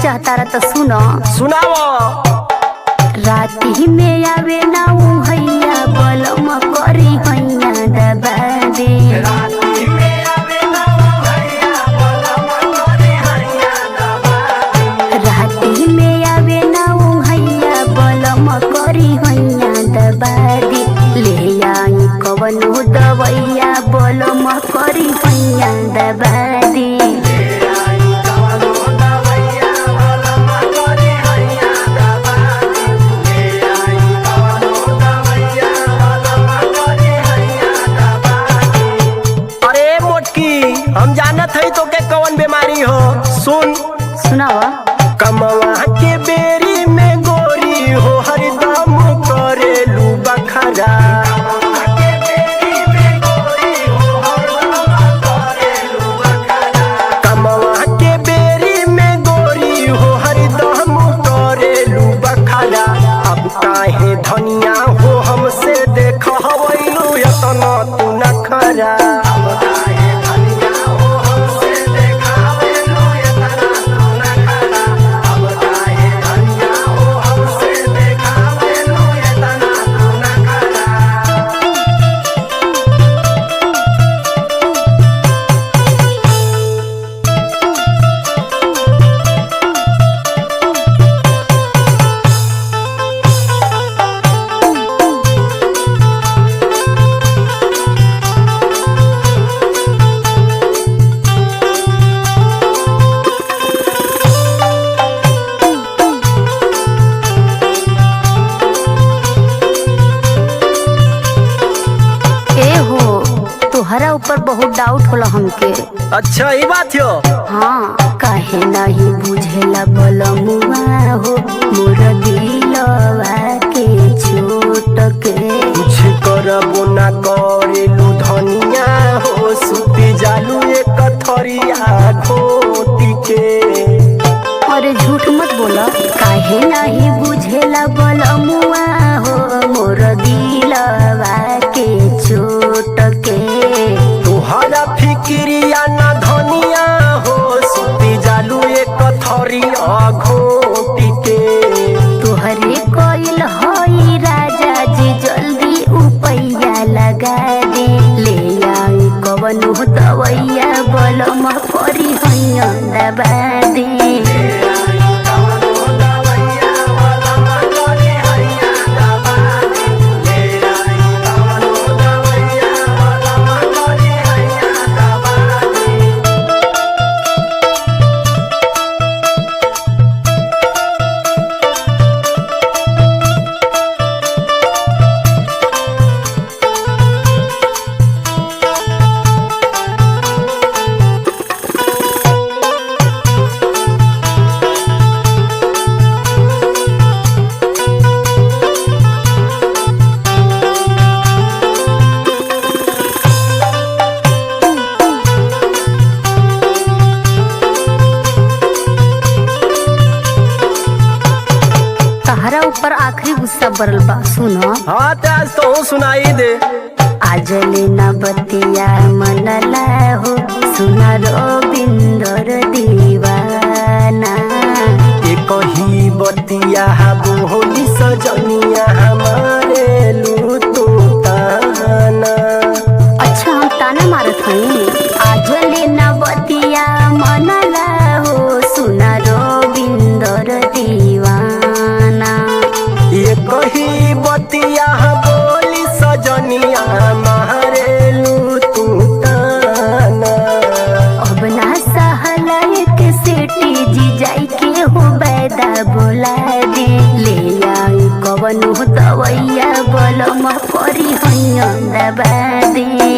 चाहता रहा तो सुनो। सुनाओ। राती में आवे ना भैया बलम करी हैया दबा दे। राती में आवे ना भैया बलम करी हैया दबा दे। राती में आवे ना भैया बलम करी हैया दबा दे। ले आई कवनो दवैया बलम करी हैया दबा दे। हम जानत हई तो के कौन बीमारी हो। सुन सुनावा। कमवा के बेरी में गोरी हो हरदम करेलू बखरा। कमवा के बेरी में गोरी हो हरदम करेलू बखरा। अब काहे धनिया हो हमसे देख हवैलू यतना तू नखरा। तोहरा ऊपर बहुत डाउट होला हमके। अच्छा ये बात हो। हाँ काहे नहीं बुझेला बलमुआ हो मोर दिलवा के छोट के। कुछ करबो ना करेलू धनिया हो सुती जालू एक थरिया घोटी के। अरे झूठ मत बोला। काहे नहीं बुझेला बलमुआ हो मोर दिलवा के छोट के। तोहरा फिक्रिया ना धनिया हो सुती जालू एक थरिया घोटी के। तोहरे कोइल होई राजा जी जल्दी उपैया लगा दे। ले आई कवनो दवैया बलम करी हैया दबा दे। तहरा ऊपर आखिरी गुस्सा बरल बा सुनो। हाँ ते आज तो सुनाई दे। आज लेना बतिया मनला हो सुना रविंदर दीवाना। एक ही बतिया बोली सजनिया हमारे लू तो ताना। अच्छा हम ताना मारत हई। आज लेना बतिया मनला हो सुना रविंदर दीवाना। एक ही बतिया बोली सजनिया हमारे लू तू ताना। अब ना सहला एक सेठी जी जाई के हो बैदा बोला दे। ले आई कवनो दवैया बलम करी हैया दबा दे।